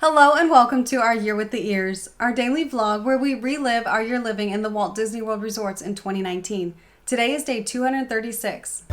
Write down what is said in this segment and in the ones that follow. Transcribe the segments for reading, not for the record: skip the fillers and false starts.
Hello and welcome to our Year with the Ears, our daily vlog where we relive our year living in the Walt Disney World resorts in 2019. Today is day 236.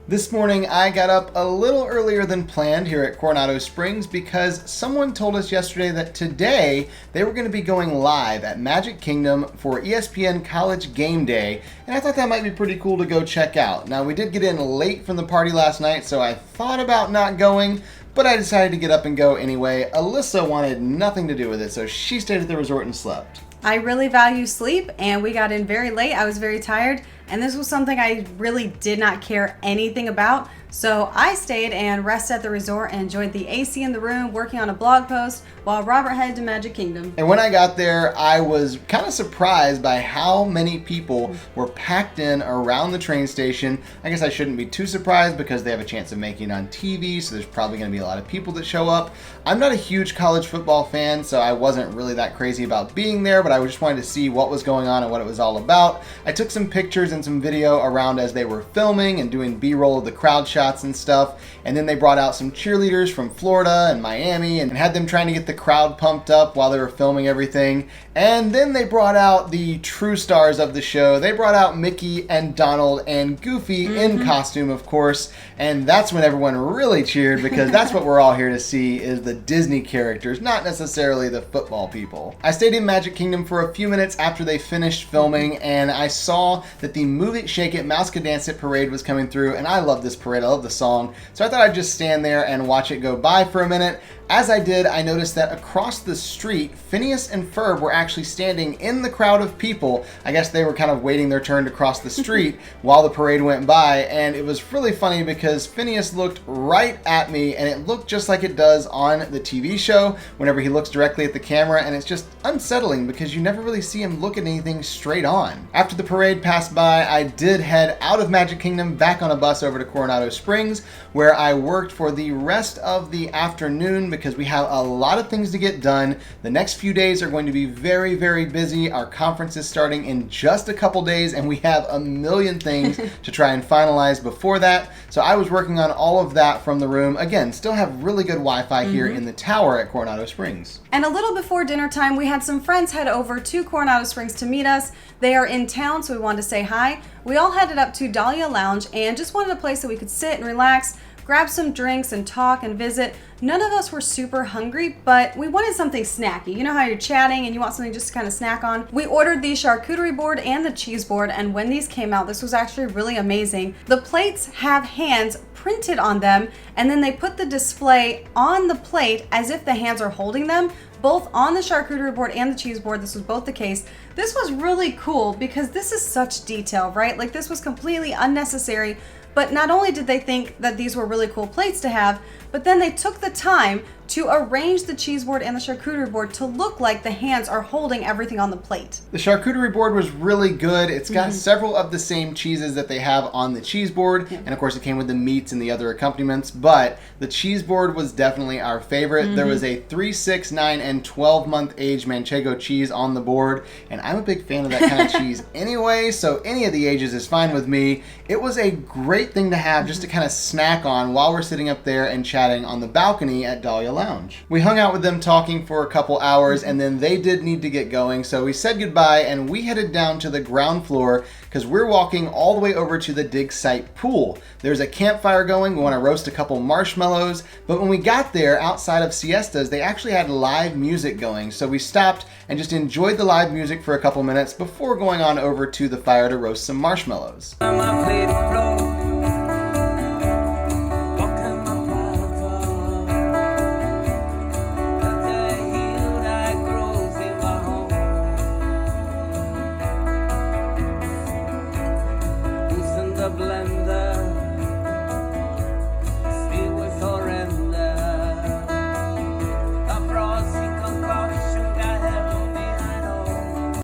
This morning I got up a little earlier than planned here at Coronado Springs because someone told us yesterday that today they were going to be going live at Magic Kingdom for ESPN College Game Day, and I thought that might be pretty cool to go check out. Now, we did get in late from the party last night, so I thought about not going, but I decided to get up and go anyway. Alyssa wanted nothing to do with it, so she stayed at the resort and slept. I really value sleep, and we got in very late. I was very tired, and this was something I really did not care anything about. So I stayed and rested at the resort and enjoyed the AC in the room, working on a blog post while Robert headed to Magic Kingdom. And when I got there, I was kind of surprised by how many people were packed in around the train station. I guess I shouldn't be too surprised because they have a chance of making it on TV, so there's probably going to be a lot of people that show up. I'm not a huge college football fan, so I wasn't really that crazy about being there, but I just wanted to see what was going on and what it was all about. I took some pictures and some video around as they were filming and doing B-roll of the crowd shots and stuff, and then they brought out some cheerleaders from Florida and Miami and had them trying to get the crowd pumped up while they were filming everything. And then they brought out the true stars of the show. They brought out Mickey and Donald and Goofy in costume, of course, and that's when everyone really cheered because that's what we're all here to see, is the Disney characters, not necessarily the football people. I stayed in Magic Kingdom for a few minutes after they finished filming, and I saw that the Move It, Shake It, Mouse Can Dance It parade was coming through, and I love this parade. I love the song, so I thought I'd just stand there and watch it go by for a minute. As I did, I noticed that across the street, Phineas and Ferb were actually standing in the crowd of people. I guess they were kind of waiting their turn to cross the street while the parade went by, and it was really funny because Phineas looked right at me, and it looked just like it does on the TV show whenever he looks directly at the camera, and it's just unsettling because you never really see him look at anything straight on. After the parade passed by, I did head out of Magic Kingdom back on a bus over to Coronado Springs, where I worked for the rest of the afternoon because we have a lot of things to get done. The next few days are going to be very, very busy. Our conference is starting in just a couple days, and we have a million things to try and finalize before that. So I was working on all of that from the room. Again, still have really good Wi-Fi here in the tower at Coronado Springs. And a little before dinner time, we had some friends head over to Coronado Springs to meet us. They are in town, so we wanted to say hi. We all headed up to Dahlia Lounge and just wanted a place that we could sit and relax, grab some drinks and talk and visit. None of us were super hungry, but we wanted something snacky. You know how you're chatting and you want something just to kind of snack on? We ordered the charcuterie board and the cheese board, and when these came out, this was actually really amazing. The plates have hands printed on them, and then they put the display on the plate as if the hands are holding them, both on the charcuterie board and the cheese board. This was both the case. This was really cool because this is such detail, right? Like, this was completely unnecessary. But not only did they think that these were really cool plates to have, but then they took the time to arrange the cheese board and the charcuterie board to look like the hands are holding everything on the plate. The charcuterie board was really good. It's got several of the same cheeses that they have on the cheese board, and of course it came with the meats and the other accompaniments, but the cheese board was definitely our favorite. There was a 3, 6, 9, and 12-month age Manchego cheese on the board, and I'm a big fan of that kind of cheese anyway, so any of the ages is fine with me. It was a great thing to have just to kind of snack on while we're sitting up there and chatting on the balcony at Dahlia Lounge. We hung out with them talking for a couple hours, and then they did need to get going, so we said goodbye and we headed down to the ground floor because we're walking all the way over to the dig site pool. There's a campfire going. We want to roast a couple marshmallows, but when we got there, outside of siestas, they actually had live music going, so we stopped and just enjoyed the live music for a couple minutes before going on over to the fire to roast some marshmallows.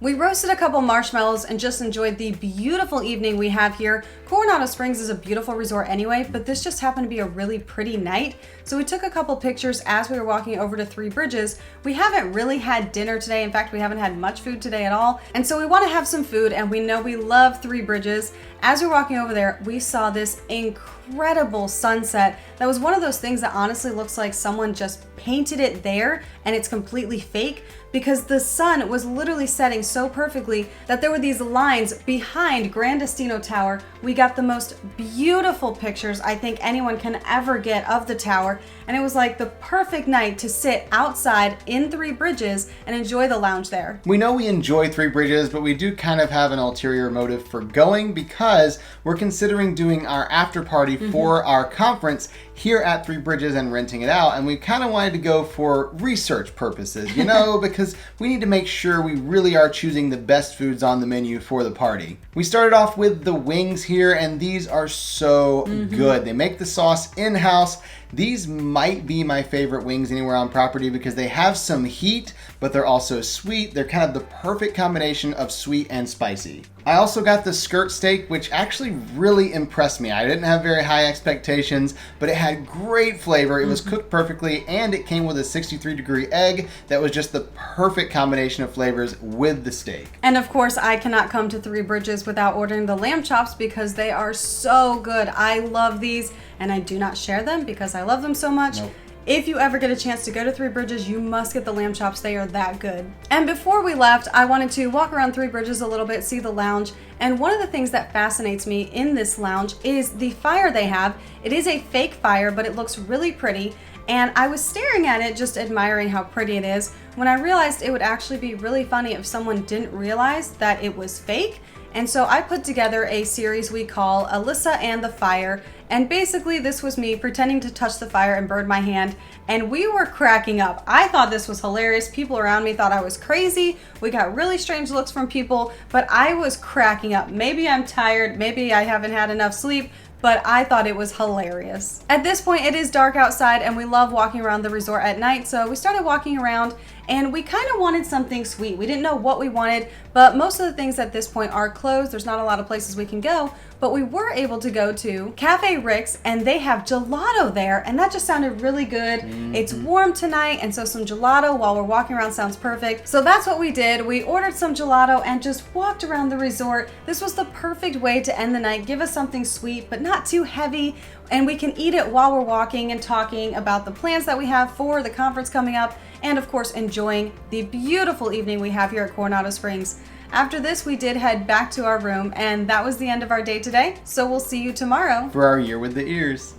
We roasted a couple marshmallows and just enjoyed the beautiful evening we have here. Coronado Springs is a beautiful resort anyway, but this just happened to be a really pretty night. So we took a couple pictures as we were walking over to Three Bridges. We haven't really had dinner today. In fact, we haven't had much food today at all. And so we want to have some food, and we know we love Three Bridges. As we were walking over there, we saw this incredible sunset. That was one of those things that honestly looks like someone just painted it there and it's completely fake, because the sun was literally setting so perfectly that there were these lines behind Grand Destino Tower. We got the most beautiful pictures I think anyone can ever get of the tower, and it was like the perfect night to sit outside in Three Bridges and enjoy the lounge there. We know we enjoy Three Bridges, but we do kind of have an ulterior motive for going because we're considering doing our after party for our conference here at Three Bridges and renting it out, and we kind of wanted to go for research purposes, you know, because we need to make sure we really are choosing the best foods on the menu for the party. We started off with the wings here, and these are so good. They make the sauce in-house. These might be my favorite wings anywhere on property because they have some heat, but they're also sweet. They're kind of the perfect combination of sweet and spicy. I also got the skirt steak, which actually really impressed me. I didn't have very high expectations, but it had great flavor. It was cooked perfectly, and it came with a 63-degree egg that was just the perfect combination of flavors with the steak. And of course, I cannot come to Three Bridges without ordering the lamb chops because they are so good. I love these, and I do not share them because I love them so much. Nope. If you ever get a chance to go to Three Bridges, you must get the lamb chops. They are that good. And before we left, I wanted to walk around Three Bridges a little bit, see the lounge. And one of the things that fascinates me in this lounge is the fire they have. It is a fake fire, but it looks really pretty. And I was staring at it, just admiring how pretty it is, when I realized it would actually be really funny if someone didn't realize that it was fake. And so I put together a series we call Alyssa and the Fire. And basically this was me pretending to touch the fire and burn my hand. And we were cracking up. I thought this was hilarious. People around me thought I was crazy. We got really strange looks from people, but I was cracking up. Maybe I'm tired. Maybe I haven't had enough sleep, but I thought it was hilarious. At this point, it is dark outside and we love walking around the resort at night. So we started walking around and we kind of wanted something sweet. We didn't know what we wanted, but most of the things at this point are closed. There's not a lot of places we can go, but we were able to go to Cafe Rick's, and they have gelato there, and that just sounded really good. It's warm tonight, and so some gelato while we're walking around sounds perfect. So that's what we did. We ordered some gelato and just walked around the resort. This was the perfect way to end the night. Give us something sweet, but not too heavy, and we can eat it while we're walking and talking about the plans that we have for the conference coming up, and of course enjoying the beautiful evening we have here at Coronado Springs. After this, we did head back to our room, and that was the end of our day today. So we'll see you tomorrow for our Year with the Ears.